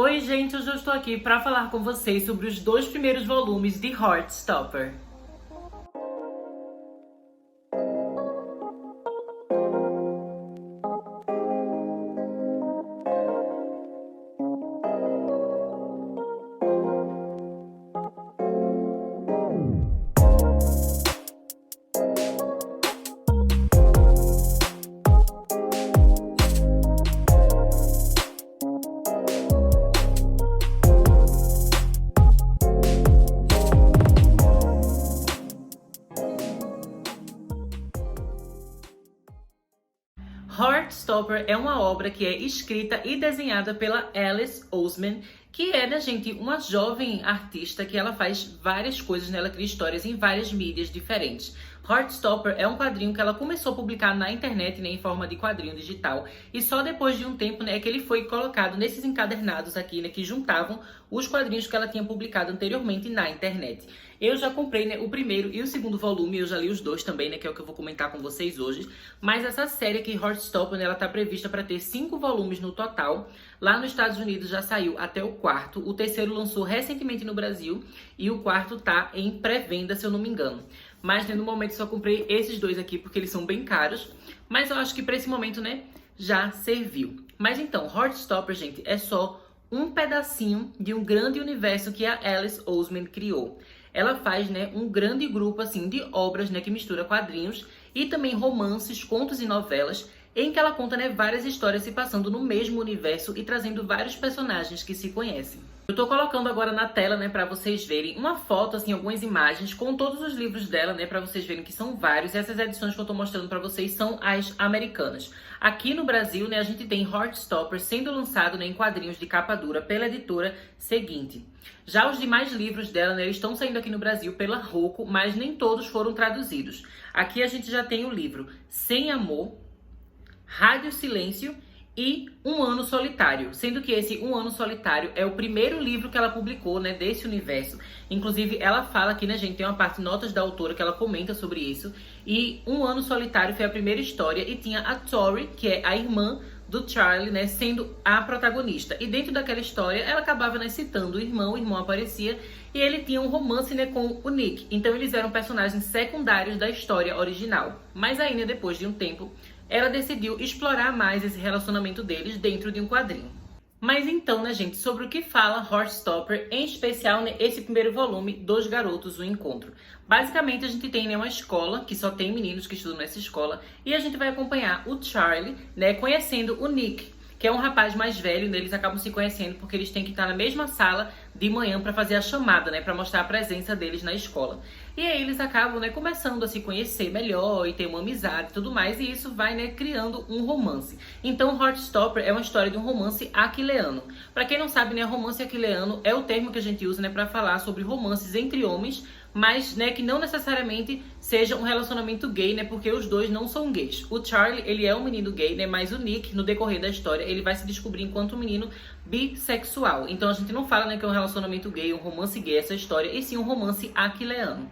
Oi, gente, hoje eu estou aqui para falar com vocês sobre os dois primeiros volumes de Heartstopper. Heartstopper é uma obra que é escrita e desenhada pela Alice Oseman, que é, né, gente, uma jovem artista que ela faz várias coisas, né? Ela cria histórias em várias mídias diferentes. Heartstopper é um quadrinho que ela começou a publicar na internet, né, em forma de quadrinho digital, e só depois de um tempo, né, é que ele foi colocado nesses encadernados aqui, né, que juntavam os quadrinhos que ela tinha publicado anteriormente na internet. Eu já comprei, né, o primeiro e o segundo volume, eu já li os dois também, né, que é o que eu vou comentar com vocês hoje. Mas essa série aqui, Heartstopper, né, ela tá prevista para ter 5 volumes no total. Lá nos Estados Unidos já saiu até o quarto, o terceiro lançou recentemente no Brasil e o quarto tá em pré-venda, se eu não me engano. Mas, né, no momento só comprei esses dois aqui porque eles são bem caros, mas eu acho que para esse momento, né, já serviu. Mas então, Heartstopper, gente, é só um pedacinho de um grande universo que a Alice Oseman criou. Ela faz, né, um grande grupo assim de obras, né, que mistura quadrinhos e também romances, contos e novelas, em que ela conta, né, várias histórias se passando no mesmo universo e trazendo vários personagens que se conhecem. Eu tô colocando agora na tela, né, para vocês verem uma foto, assim, algumas imagens com todos os livros dela, né, para vocês verem que são vários. Essas edições que eu tô mostrando para vocês são as americanas. Aqui no Brasil, né, a gente tem Heartstopper sendo lançado, né, em quadrinhos de capa dura pela editora Seguinte. Já os demais livros dela, né, estão saindo aqui no Brasil pela Rocco, mas nem todos foram traduzidos. Aqui a gente já tem o livro Sem Amor, Rádio Silêncio e Um Ano Solitário, sendo que esse Um Ano Solitário é o primeiro livro que ela publicou, né, desse universo. Inclusive, ela fala aqui, né, gente, tem uma parte notas da autora que ela comenta sobre isso. E Um Ano Solitário foi a primeira história e tinha a Tori, que é a irmã do Charlie, né, sendo a protagonista. E dentro daquela história, ela acabava, né, citando o irmão aparecia e ele tinha um romance, né, com o Nick. Então eles eram personagens secundários da história original. Mas aí, né, depois de um tempo, ela decidiu explorar mais esse relacionamento deles dentro de um quadrinho. Mas então, né, gente, sobre o que fala Heartstopper, em especial, né, esse primeiro volume dos Garotos, o Encontro. Basicamente, a gente tem, né, uma escola que só tem meninos que estudam nessa escola e a gente vai acompanhar o Charlie, né, conhecendo o Nick, que é um rapaz mais velho, né, eles acabam se conhecendo porque eles têm que estar na mesma sala de manhã para fazer a chamada, né, para mostrar a presença deles na escola. E aí eles acabam, né, começando a se conhecer melhor e ter uma amizade e tudo mais, e isso vai, né, criando um romance. Então, Heartstopper é uma história de um romance aquileano. Para quem não sabe, né, romance aquileano é o termo que a gente usa, né, para falar sobre romances entre homens, mas, né, que não necessariamente seja um relacionamento gay, né, porque os dois não são gays. O Charlie, ele é um menino gay, né, mas o Nick, no decorrer da história, ele vai se descobrir enquanto um menino bissexual. Então a gente não fala, né, que é um relacionamento gay, um romance gay essa história, e sim um romance aquileano.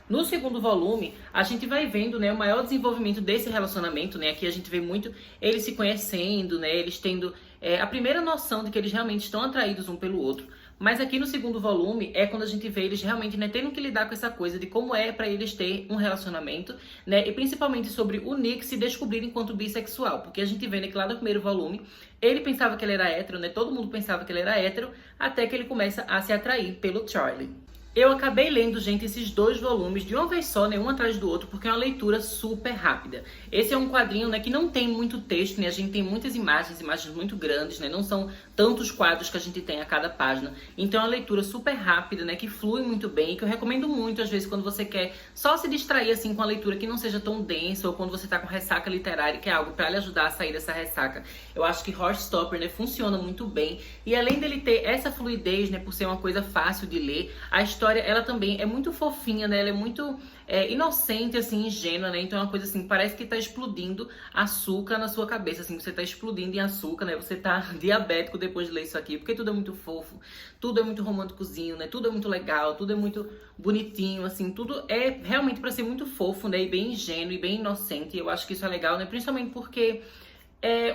No segundo volume, a gente vai vendo, né, o maior desenvolvimento desse relacionamento, né? Aqui a gente vê muito eles se conhecendo, né? Eles tendo a primeira noção de que eles realmente estão atraídos um pelo outro. Mas aqui no segundo volume é quando a gente vê eles realmente, né, tendo que lidar com essa coisa de como é pra eles ter um relacionamento, né? E principalmente sobre o Nick se descobrir enquanto bissexual. Porque a gente vê, né, que lá no primeiro volume ele pensava que ele era hétero, né? Todo mundo pensava que ele era hétero, até que ele começa a se atrair pelo Charlie. Eu acabei lendo, gente, esses dois volumes de uma vez só, né, um atrás do outro, porque é uma leitura super rápida. Esse é um quadrinho, né, que não tem muito texto, né, a gente tem muitas imagens muito grandes, né, não são tantos quadros que a gente tem a cada página. Então é uma leitura super rápida, né, que flui muito bem, que eu recomendo muito, às vezes, quando você quer só se distrair, assim, com a leitura que não seja tão densa, ou quando você tá com ressaca literária, que é algo pra lhe ajudar a sair dessa ressaca. Eu acho que Heartstopper, né, funciona muito bem. E além dele ter essa fluidez, né, por ser uma coisa fácil de ler, a história, ela também é muito fofinha, né? Ela é muito inocente, assim, ingênua, né? Então é uma coisa assim, parece que tá explodindo açúcar na sua cabeça, assim, você tá explodindo em açúcar, né? Você tá diabético depois de ler isso aqui, porque tudo é muito fofo, tudo é muito românticozinho, né? Tudo é muito legal, tudo é muito bonitinho, assim, tudo é realmente pra ser muito fofo, né? E bem ingênuo e bem inocente. Eu acho que isso é legal, né? Principalmente porque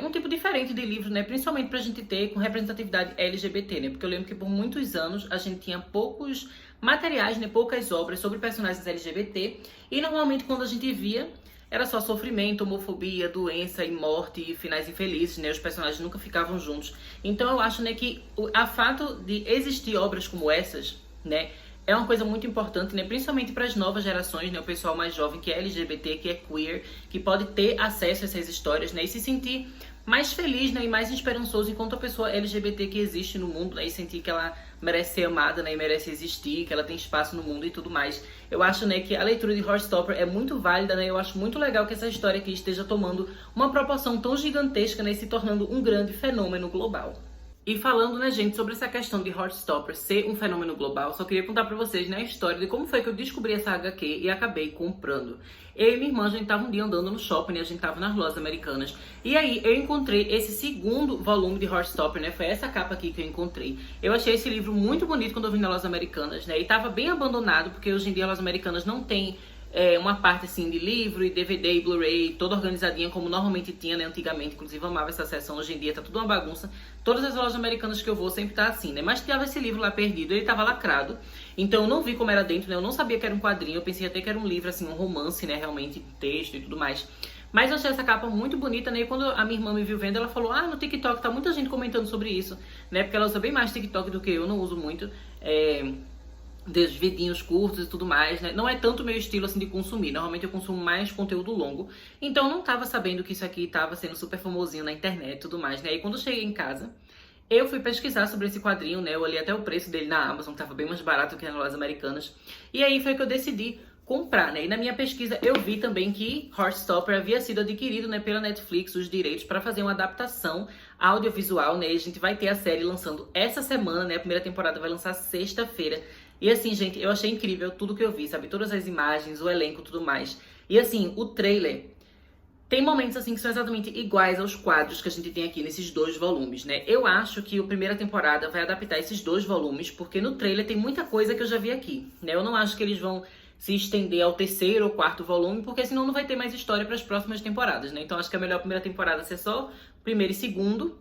um tipo diferente de livro, né? Principalmente pra gente ter com representatividade LGBT, né? Porque eu lembro que por muitos anos a gente tinha poucos materiais, né? Poucas obras sobre personagens LGBT. E normalmente quando a gente via, era só sofrimento, homofobia, doença e morte e finais infelizes, né? Os personagens nunca ficavam juntos. Então eu acho, né, que a fato de existir obras como essas, né? É uma coisa muito importante, né? Principalmente para as novas gerações, né? O pessoal mais jovem que é LGBT, que é queer, que pode ter acesso a essas histórias, né? E se sentir mais feliz, né? E mais esperançoso enquanto a pessoa LGBT que existe no mundo, né? E sentir que ela merece ser amada, né? E merece existir, que ela tem espaço no mundo e tudo mais. Eu acho, né, que a leitura de Heartstopper é muito válida, né? Eu acho muito legal que essa história aqui esteja tomando uma proporção tão gigantesca, né? E se tornando um grande fenômeno global. E falando, né, gente, sobre essa questão de Heartstopper ser um fenômeno global, só queria contar pra vocês, né, a história de como foi que eu descobri essa HQ e acabei comprando. Eu e minha irmã, a gente tava um dia andando no shopping, né, a gente tava nas lojas americanas, e aí eu encontrei esse segundo volume de Heartstopper, né, foi essa capa aqui que eu encontrei. Eu achei esse livro muito bonito quando eu vi nas lojas americanas, né, e tava bem abandonado, porque hoje em dia as lojas americanas não tem uma parte assim de livro e DVD e Blu-ray toda organizadinha como normalmente tinha, né, antigamente. Inclusive eu amava essa seção, hoje em dia tá tudo uma bagunça. Todas as lojas americanas que eu vou sempre tá assim, né, mas tava esse livro lá perdido, ele tava lacrado, então eu não vi como era dentro, né, eu não sabia que era um quadrinho, eu pensei até que era um livro assim, um romance, né, realmente, texto e tudo mais. Mas eu achei essa capa muito bonita, né, e quando a minha irmã me viu vendo, ela falou, ah, no TikTok tá muita gente comentando sobre isso, né, porque ela usa bem mais TikTok do que eu, não uso muito, dos vidinhos curtos e tudo mais, né? Não é tanto o meu estilo, assim, de consumir. Normalmente eu consumo mais conteúdo longo. Então eu não tava sabendo que isso aqui tava sendo super famosinho na internet e tudo mais, né? E quando eu cheguei em casa, eu fui pesquisar sobre esse quadrinho, né? Eu olhei até o preço dele na Amazon, que tava bem mais barato que nas lojas americanas. E aí foi que eu decidi comprar, né? E na minha pesquisa eu vi também que Heartstopper havia sido adquirido, né, pela Netflix, os direitos para fazer uma adaptação audiovisual, né? E a gente vai ter a série lançando essa semana, né? A primeira temporada vai lançar sexta-feira. E assim, gente, eu achei incrível tudo que eu vi, sabe? Todas as imagens, o elenco e tudo mais. E assim, o trailer tem momentos assim que são exatamente iguais aos quadros que a gente tem aqui nesses dois volumes, né? Eu acho que a primeira temporada vai adaptar esses dois volumes, porque no trailer tem muita coisa que eu já vi aqui, né? Eu não acho que eles vão se estender ao terceiro ou quarto volume, porque senão não vai ter mais história para as próximas temporadas, né? Então acho que é melhor a primeira temporada ser só primeiro e segundo.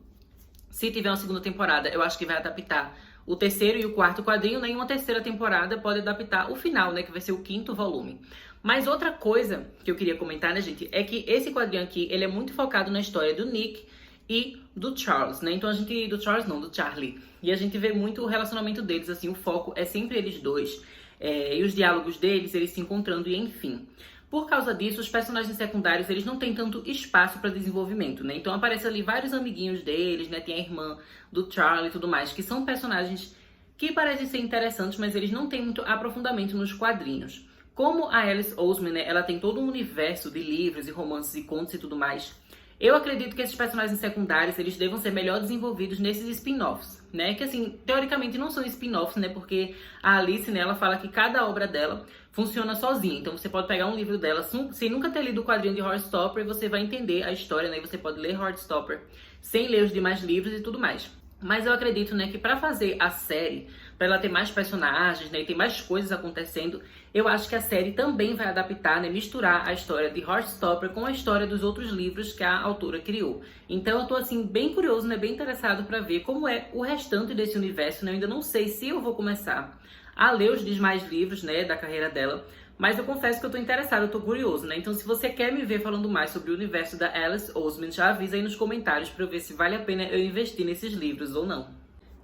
Se tiver uma segunda temporada, eu acho que vai adaptar o terceiro e o quarto quadrinho, né? E uma terceira temporada pode adaptar o final, né? Que vai ser o quinto volume. Mas outra coisa que eu queria comentar, né, gente, é que esse quadrinho aqui, ele é muito focado na história do Nick e do Charles, né? Então a gente... Do Charles não, do Charlie. E a gente vê muito o relacionamento deles, assim, o foco é sempre eles dois. E os diálogos deles, eles se encontrando e enfim. Por causa disso, os personagens secundários, eles não têm tanto espaço para desenvolvimento, né? Então aparecem ali vários amiguinhos deles, né? Tem a irmã do Charlie e tudo mais, que são personagens que parecem ser interessantes, mas eles não têm muito aprofundamento nos quadrinhos. Como a Alice Oseman, né? Ela tem todo um universo de livros e romances e contos e tudo mais. Eu acredito que esses personagens secundários, eles devam ser melhor desenvolvidos nesses spin-offs, né? Que, assim, teoricamente não são spin-offs, né? Porque a Alice, né, ela fala que cada obra dela funciona sozinha. Então, você pode pegar um livro dela sem nunca ter lido o quadrinho de Heartstopper e você vai entender a história, né? E você pode ler Heartstopper sem ler os demais livros e tudo mais. Mas eu acredito, né, que pra fazer a série, pra ela ter mais personagens, né, e ter mais coisas acontecendo, eu acho que a série também vai adaptar, né, misturar a história de Heartstopper com a história dos outros livros que a autora criou. Então eu tô, assim, bem curioso, né, bem interessado pra ver como é o restante desse universo, né. Eu ainda não sei se eu vou começar a ler os demais livros, né, da carreira dela, mas eu confesso que eu tô interessada, eu tô curioso, né? Então se você quer me ver falando mais sobre o universo da Alice Oseman, já avisa aí nos comentários pra eu ver se vale a pena eu investir nesses livros ou não.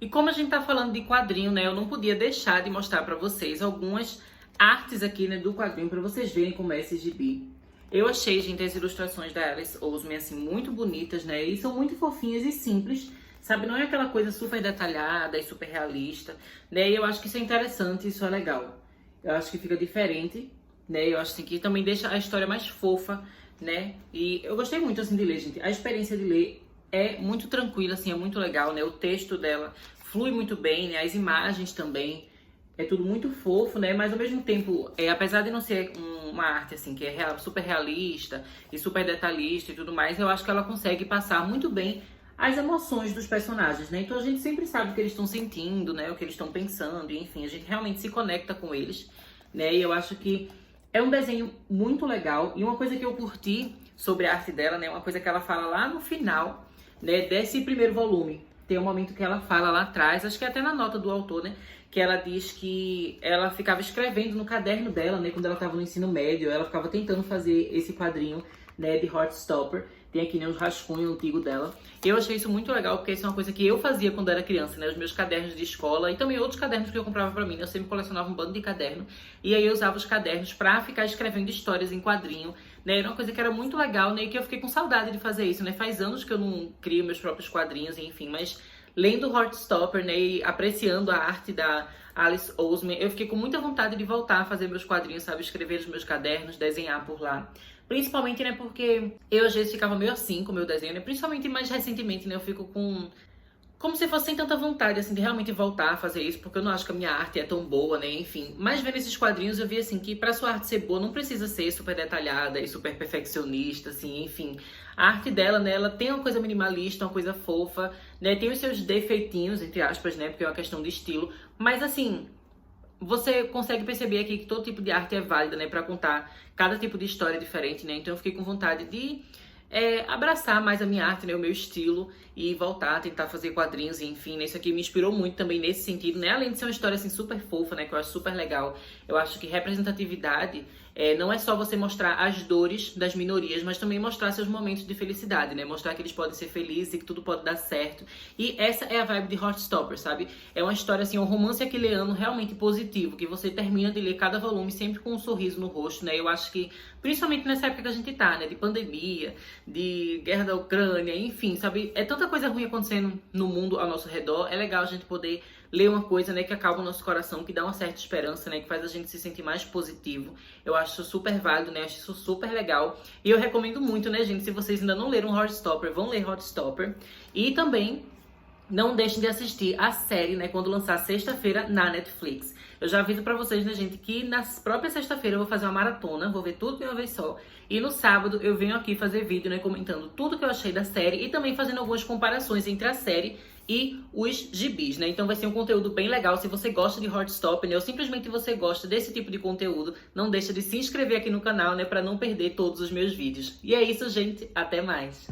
E como a gente tá falando de quadrinho, né, eu não podia deixar de mostrar pra vocês algumas artes aqui, né, do quadrinho, pra vocês verem como é esse gibi. Eu achei, gente, as ilustrações da Alice Oseman, assim, muito bonitas, né, e são muito fofinhas e simples, sabe? Não é aquela coisa super detalhada e super realista, né, e eu acho que isso é interessante, isso é legal. Eu acho que fica diferente, né? Eu acho assim, que também deixa a história mais fofa, né? E eu gostei muito, assim, de ler, gente. A experiência de ler é muito tranquila, assim, é muito legal, né? O texto dela flui muito bem, né? As imagens também. É tudo muito fofo, né? Mas ao mesmo tempo, apesar de não ser uma arte, assim, que é super realista e super detalhista e tudo mais, eu acho que ela consegue passar muito bem as emoções dos personagens, né? Então a gente sempre sabe o que eles estão sentindo, né? O que eles estão pensando, e enfim, a gente realmente se conecta com eles, né? E eu acho que é um desenho muito legal. E uma coisa que eu curti sobre a arte dela, né? Uma coisa que ela fala lá no final, né, desse primeiro volume. Tem um momento que ela fala lá atrás, acho que é até na nota do autor, né? Que ela diz que ela ficava escrevendo no caderno dela, né? Quando ela estava no ensino médio, ela ficava tentando fazer esse quadrinho, né? De Heartstopper. Tem aqui, né, um rascunho antigo dela. Eu achei isso muito legal, porque isso é uma coisa que eu fazia quando era criança, né? Os meus cadernos de escola e também outros cadernos que eu comprava pra mim. Eu sempre colecionava um bando de caderno. E aí eu usava os cadernos pra ficar escrevendo histórias em quadrinho, né? Era uma coisa que era muito legal, né? E que eu fiquei com saudade de fazer isso, né? Faz anos que eu não crio meus próprios quadrinhos, enfim. Mas lendo Heartstopper, né? E apreciando a arte da Alice Oseman, eu fiquei com muita vontade de voltar a fazer meus quadrinhos, sabe? Escrever os meus cadernos, desenhar por lá. Principalmente, né, porque eu às vezes ficava meio assim com o meu desenho, né? Principalmente mais recentemente, né? Eu fico com... como se fosse sem tanta vontade, assim, de realmente voltar a fazer isso, porque eu não acho que a minha arte é tão boa, né? Enfim. Mas vendo esses quadrinhos, eu vi, assim, que pra sua arte ser boa, não precisa ser super detalhada e super perfeccionista, assim, enfim. A arte dela, né, ela tem uma coisa minimalista, uma coisa fofa, né? Tem os seus defeitinhos, entre aspas, né? Porque é uma questão de estilo. Mas, assim... você consegue perceber aqui que todo tipo de arte é válida, né, pra contar cada tipo de história diferente, né? Então eu fiquei com vontade de abraçar mais a minha arte, né, o meu estilo e voltar a tentar fazer quadrinhos, e enfim, né? Isso aqui me inspirou muito também nesse sentido, né? Além de ser uma história assim super fofa, né, que eu acho super legal. Eu acho que representatividade não é só você mostrar as dores das minorias, mas também mostrar seus momentos de felicidade, né? Mostrar que eles podem ser felizes e que tudo pode dar certo. E essa é a vibe de Heartstopper, sabe? É uma história assim, um romance aquiliano realmente positivo, que você termina de ler cada volume sempre com um sorriso no rosto, né? Eu acho que, principalmente nessa época que a gente tá, né? De pandemia, de guerra da Ucrânia, enfim, sabe? É tanta coisa ruim acontecendo no mundo ao nosso redor. É legal a gente poder ler uma coisa, né, que acalma o nosso coração, que dá uma certa esperança, né, que faz a gente se sentir mais positivo. Eu acho isso super válido, né, acho isso super legal. E eu recomendo muito, né, gente, se vocês ainda não leram Heartstopper, vão ler Heartstopper. E também não deixem de assistir a série, né, quando lançar sexta-feira na Netflix. Eu já aviso pra vocês, né, gente, que na própria sexta-feira eu vou fazer uma maratona, vou ver tudo de uma vez só. E no sábado eu venho aqui fazer vídeo, né, comentando tudo que eu achei da série e também fazendo algumas comparações entre a série e os gibis, né? Então vai ser um conteúdo bem legal. Se você gosta de Heartstopper, né, ou simplesmente você gosta desse tipo de conteúdo, não deixa de se inscrever aqui no canal, né, pra não perder todos os meus vídeos. E é isso, gente. Até mais!